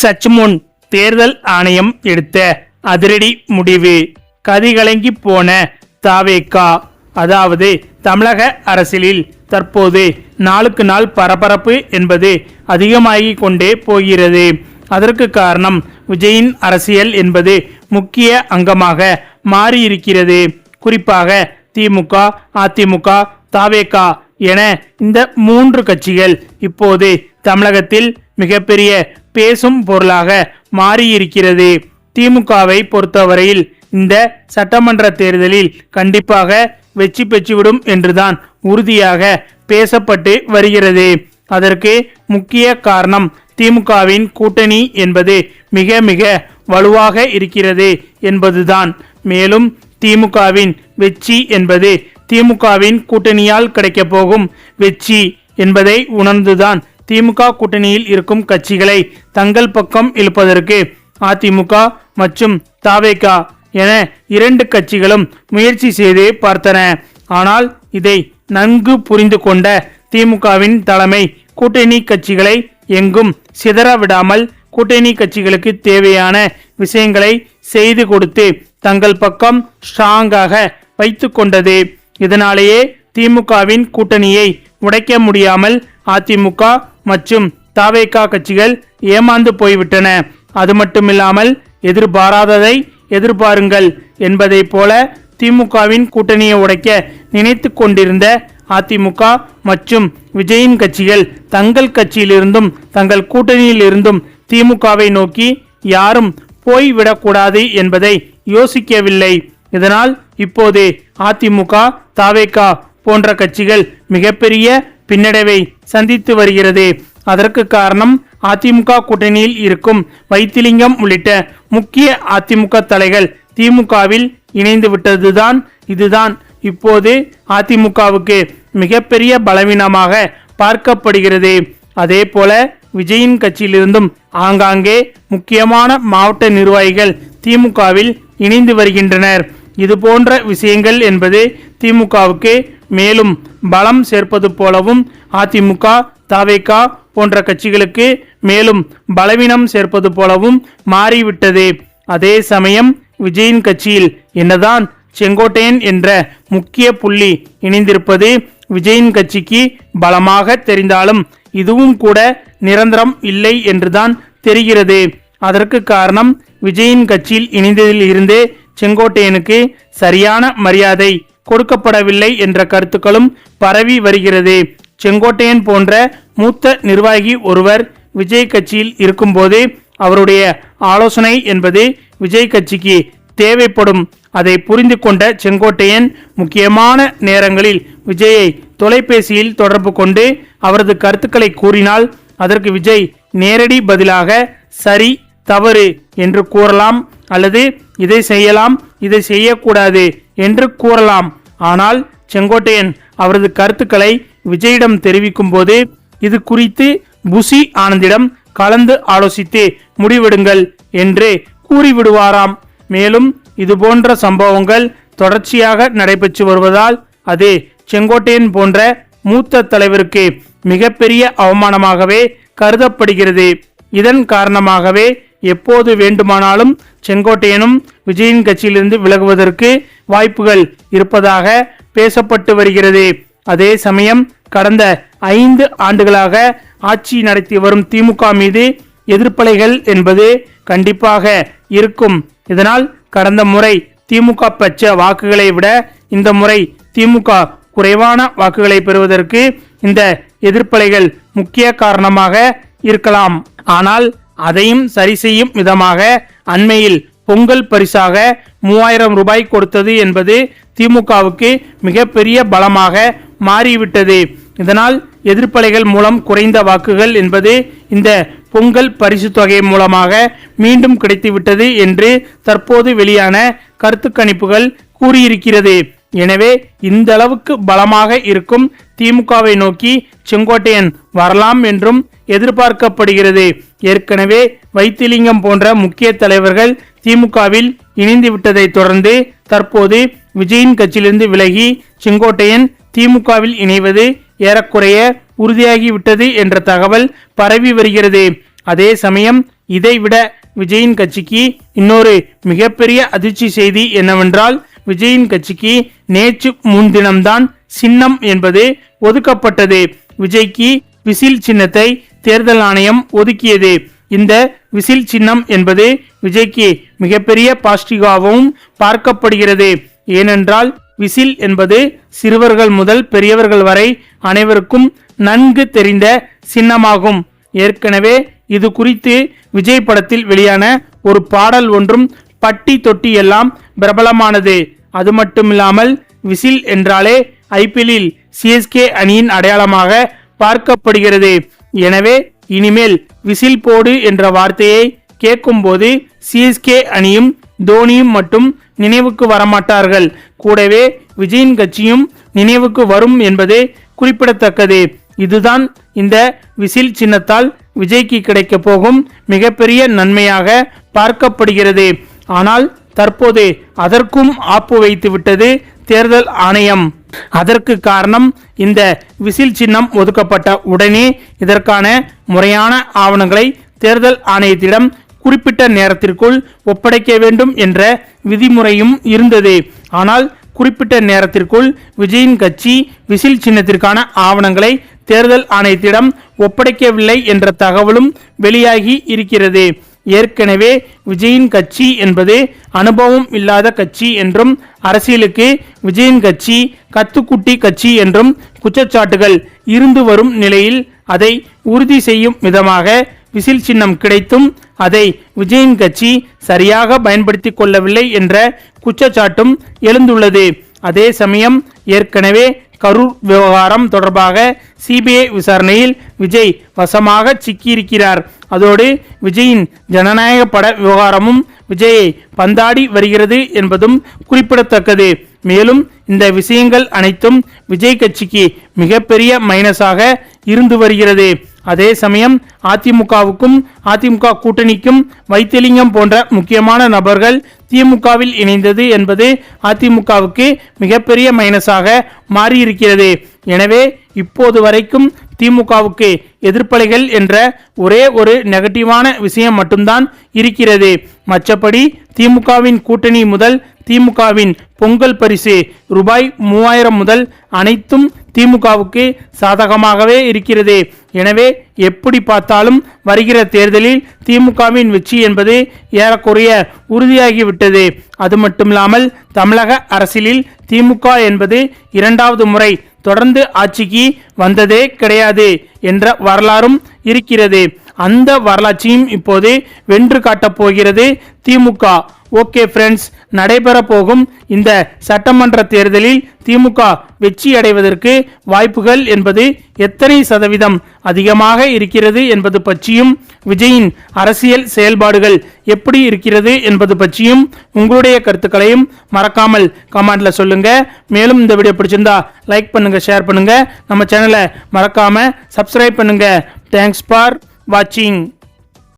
சற்று முன் தேர்தல் ஆணையம் எடுத்த அதிரடி முடிவு. கதிகலங்கி போன தாவேகா, அதாவது தமிழக அரசியலில் தற்போது நாளுக்கு நாள் பரபரப்பு என்பது அதிகமாகிக் கொண்டே போகிறது. அதற்கு காரணம் விஜயின் அரசியல் என்பது முக்கிய அங்கமாக மாறியிருக்கிறது. குறிப்பாக திமுக, அதிமுக, தாவேகா என இந்த 3 கட்சிகள் இப்போது தமிழகத்தில் மிகப்பெரிய பேசும் பொருளாக மாறியிருக்கிறது. திமுகவை பொறுத்தவரையில் இந்த சட்டமன்ற தேர்தலில் கண்டிப்பாக வெற்றி பெற்றுவிடும் என்றுதான் உறுதியாக பேசப்பட்டு வருகிறது. அதற்கு முக்கிய காரணம் திமுகவின் கூட்டணி என்பது மிக மிக வலுவாக இருக்கிறது என்பதுதான். மேலும் திமுகவின் வெற்றி என்பது திமுகவின் கூட்டணியால் கிடைக்கப் போகும் வெற்றி என்பதை உணர்ந்துதான் திமுக கூட்டணியில் இருக்கும் கட்சிகளை தங்கள் பக்கம் இழுப்பதற்கு அதிமுக மற்றும் தாவேகா என 2 கட்சிகளும் முயற்சி செய்து பார்த்தன. ஆனால் இதை நன்கு புரிந்து கொண்ட திமுகவின் தலைமை கூட்டணி கட்சிகளை எங்கும் சிதற விடாமல் கூட்டணி கட்சிகளுக்கு தேவையான விஷயங்களை செய்து கொடுத்து தங்கள் பக்கம் ஸ்ட்ராங்காக வைத்து கொண்டது. இதனாலேயே திமுகவின் கூட்டணியை உடைக்க முடியாமல் அதிமுக மற்றும் தாவேகா கட்சிகள் ஏமாந்து போய்விட்டன. அது மட்டுமில்லாமல் எதிர்பாராததை எதிர்பாருங்கள் என்பதை போல திமுகவின் கூட்டணியை உடைக்க நினைத்து கொண்டிருந்த அதிமுக மற்றும் விஜயின் கட்சிகள் தங்கள் கட்சியிலிருந்தும் தங்கள் கூட்டணியில் இருந்தும் திமுகவை நோக்கி யாரும் போய்விடக்கூடாது என்பதை யோசிக்கவில்லை. இதனால் இப்போது அதிமுக, தாவேகா போன்ற கட்சிகள் மிகப்பெரிய பின்னடைவை சந்தித்து வருகிறது. அதற்கு காரணம் அதிமுக கூட்டணியில் இருக்கும் வைத்திலிங்கம் உள்ளிட்ட முக்கிய அதிமுக தலைகள் திமுகவில் இணைந்து விட்டதுதான். இதுதான் இப்போது அதிமுகவுக்கு மிகப்பெரிய பலவீனமாக பார்க்கப்படுகிறது. அதே போல விஜயின் கட்சியிலிருந்தும் ஆங்காங்கே முக்கியமான மாவட்ட நிர்வாகிகள் திமுகவில் இணைந்து வருகின்றனர். இது போன்ற விஷயங்கள் என்பது திமுகவுக்கு மேலும் பலம் சேர்ப்பது போலவும் அதிமுக, தாவேகா போன்ற கட்சிகளுக்கு மேலும் பலவீனம் சேர்ப்பது போலவும் மாறிவிட்டது. அதே சமயம் விஜயின் கட்சியில் என்னதான் செங்கோட்டையன் என்ற முக்கிய புள்ளி இணைந்திருப்பது விஜயின் கட்சிக்கு பலமாக தெரிந்தாலும் இதுவும் கூட நிரந்தரம் இல்லை என்றுதான் தெரிகிறது. அதற்கு காரணம் விஜயின் கட்சியில் இணைந்ததில் இருந்தே செங்கோட்டையனுக்கு சரியான மரியாதை கொடுக்கப்படவில்லை என்ற கருத்துக்களும் பரவி வருகிறது. செங்கோட்டையன் போன்ற மூத்த நிர்வாகி ஒருவர் விஜய் கட்சியில் இருக்கும்போது அவருடைய ஆலோசனை என்பது விஜய் கட்சிக்கு தேவைப்படும். அதை புரிந்து கொண்ட செங்கோட்டையன் முக்கியமான நேரங்களில் விஜயை தொலைபேசியில் தொடர்பு கொண்டு அவரது கருத்துக்களை கூறினால் அதற்கு விஜய் நேரடி பதிலாக சரி, தவறு என்று கூறலாம், அல்லது இதை செய்யலாம், இதை செய்யக்கூடாது என்று கூறலாம். ஆனால் செங்கோட்டையன் அவரது கருத்துக்களை விஜயிடம் தெரிவிக்கும் போது இது குறித்து புசி ஆனந்திடம் கலந்து ஆலோசித்து முடிவெடுங்கள் என்று கூறிவிடுவாராம். மேலும் இதுபோன்ற சம்பவங்கள் தொடர்ச்சியாக நடைபெற்று வருவதால் அது செங்கோட்டையன் போன்ற மூத்த தலைவருக்கு மிகப்பெரிய அவமானமாகவே கருதப்படுகிறது. இதன் காரணமாகவே எப்போது வேண்டுமானாலும் செங்கோட்டையனும் விஜயின் கட்சியிலிருந்து விலகுவதற்கு வாய்ப்புகள் இருப்பதாக பேசப்பட்டு வருகிறது. அதே சமயம் கடந்த 5 ஆண்டுகளாக ஆட்சி நடத்தி வரும் திமுக மீது எதிர்ப்பலைகள் என்பது கண்டிப்பாக இருக்கும். இதனால் கடந்த முறை திமுக பெற்ற வாக்குகளை விட இந்த முறை திமுக குறைவான வாக்குகளை பெறுவதற்கு இந்த எதிர்ப்பலைகள் முக்கிய காரணமாக இருக்கலாம். ஆனால் அதையும் சரி செய்யும் விதமாக அண்மையில் பொங்கல் பரிசாக 3000 ரூபாய் கொடுத்தது என்பது திமுகவுக்கு மிகப்பெரிய பலமாக மாறிவிட்டது. இதனால் எதிர்ப்பலைகள் மூலம் குறைந்த வாக்குகள் என்பது இந்த பொங்கல் பரிசு தொகை மூலமாக மீண்டும் கிடைத்துவிட்டது என்று தற்போது வெளியான கருத்து கணிப்புகள் கூறியிருக்கிறது. எனவே இந்த அளவுக்கு பலமாக இருக்கும் திமுகவை நோக்கி செங்கோட்டையன் வரலாம் என்றும் எதிர்பார்க்கப்படுகிறது. ஏற்கனவே வைத்திலிங்கம் போன்ற முக்கிய தலைவர்கள் திமுகவில் இணைந்து விட்டதை தொடர்ந்து தற்போது விஜயின் கட்சியிலிருந்து விலகி செங்கோட்டையன் திமுகவில் இணைவது ஏறக்குறைய உறுதியாகிவிட்டது என்ற தகவல் பரவி வருகிறது. அதே சமயம் இதைவிட விஜயின் கட்சிக்கு இன்னொரு மிகப்பெரிய அதிர்ச்சி செய்தி என்னவென்றால், விஜயின் கட்சிக்கு நேற்று முன்தினம்தான் சின்னம் என்பது ஒதுக்கப்பட்டது. விஜய்க்கு விசில் சின்னத்தை தேர்தல் ஆணையம் ஒதுக்கியது. இந்த விசில் சின்னம் என்பது விஜய்க்கு மிகப்பெரிய பாசிட்டிவாகவும் பார்க்கப்படுகிறது. ஏனென்றால் விசில் என்பது சிறுவர்கள் முதல் பெரியவர்கள் வரை அனைவருக்கும் நன்கு தெரிந்த சின்னமாகும். ஏற்கனவே இது குறித்து விஜய் படத்தில் வெளியான ஒரு பாடல் ஒன்றும் பட்டி தொட்டி எல்லாம் பிரபலமானது. அது மட்டுமில்லாமல் விசில் என்றாலே ஐபிஎல்லில் சிஎஸ்கே அணியின் அடையாளமாக பார்க்கப்படுகிறது. எனவே இனிமேல் விசில் போடு என்ற வார்த்தையை கேட்கும்போது சிஎஸ்கே அணியும் தோனியும் மட்டும் நினைவுக்கு வரமாட்டார்கள், கூடவே விஜயின் கட்சியும் நினைவுக்கு வரும் என்பது குறிப்பிடத்தக்கது. இதுதான் இந்த விசில் சின்னத்தால் விஜய்க்கு கிடைக்க போகும் மிகப்பெரிய நன்மையாக பார்க்கப்படுகிறது. ஆனால் தற்போது அதற்கும் ஆப்பு வைத்து விட்டது தேர்தல் ஆணையம். அதற்கு காரணம், இந்த விசில் சின்னம் ஒதுக்கப்பட்ட உடனே இதற்கான முறையான ஆவணங்களை தேர்தல் ஆணையத்திடம் குறிப்பிட்ட நேரத்திற்குள் ஒப்படைக்க வேண்டும் என்ற விதிமுறையும் இருந்தது. ஆனால் குறிப்பிட்ட நேரத்திற்குள் விஜயின் கட்சி விசில் சின்னத்திற்கான ஆவணங்களை தேர்தல் ஆணையத்திடம் ஒப்படைக்கவில்லை என்ற தகவலும் வெளியாகி இருக்கிறது. ஏற்கனவே விஜயின் கட்சி என்பது அனுபவம் இல்லாத கட்சி என்றும், அரசியலுக்கு விஜயின் கட்சி கத்துக்குட்டி கட்சி என்றும் குற்றச்சாட்டுகள் இருந்து வரும் நிலையில் அதை உறுதி செய்யும் விதமாக விசில் சின்னம் கிடைத்தும் அதை விஜயின் கட்சி சரியாக பயன்படுத்தி கொள்ளவில்லை என்ற குற்றச்சாட்டும் எழுந்துள்ளது. அதே சமயம் ஏற்கனவே கரூர் விவகாரம் தொடர்பாக சிபிஐ விசாரணையில் விஜய் வசமாக சிக்கியிருக்கிறார். அதோடு விஜயின் ஜனநாயக பட விவகாரமும் விஜயை பந்தாடி வருகிறது என்பதும் குறிப்பிடத்தக்கது. மேலும் இந்த விஷயங்கள் அனைத்தும் விஜய் கட்சிக்கு மிகப்பெரிய மைனஸாக இருந்து வருகிறது. அதே சமயம் அதிமுகவுக்கும் அதிமுக கூட்டணிக்கும் வைத்திலிங்கம் போன்ற முக்கியமான நபர்கள் திமுகவில் இணைந்தது என்பது அதிமுகவுக்கு மிகப்பெரிய மைனஸாக மாறியிருக்கிறது. எனவே இப்போது வரைக்கும் திமுகவுக்கு எதிர்ப்பலைகள் என்ற ஒரே ஒரு நெகட்டிவான விஷயம் மட்டும்தான் இருக்கிறது. மற்றபடி திமுகவின் கூட்டணி முதல் திமுகவின் பொங்கல் பரிசு ரூபாய் 3000 முதல் அனைத்தும் திமுகவுக்கு சாதகமாகவே இருக்கிறது. எனவே எப்படி பார்த்தாலும் வருகிற தேர்தலில் திமுகவின் வெற்றி என்பது ஏறக்குறைய உறுதியாகிவிட்டது. அது மட்டுமில்லாமல் தமிழக அரசியலில் திமுக என்பது 2வது முறை தொடர்ந்து ஆட்சிக்கு வந்ததே கிடையாது என்ற வரலாறும் இருக்கிறது. அந்த வரலாற்றையும் இப்போது வென்று காட்டப் போகிறது திமுக. ஓகே ஃப்ரெண்ட்ஸ், நடைபெற போகும் இந்த சட்டமன்ற தேர்தலில் திமுக வெற்றி அடைவதற்கு வாய்ப்புகள் என்பது எத்தனை சதவீதம் அதிகமாக இருக்கிறது என்பது பற்றியும், விஜயின் அரசியல் செயல்பாடுகள் எப்படி இருக்கிறது என்பது பற்றியும் உங்களுடைய கருத்துக்களையும் மறக்காமல் கமெண்ட்ல சொல்லுங்க. மேலும் இந்த வீடியோ பிடிச்சிருந்தா லைக் பண்ணுங்க, ஷேர் பண்ணுங்க, நம்ம சேனலை மறக்காம சப்ஸ்கிரைப் பண்ணுங்க. Thanks for watching.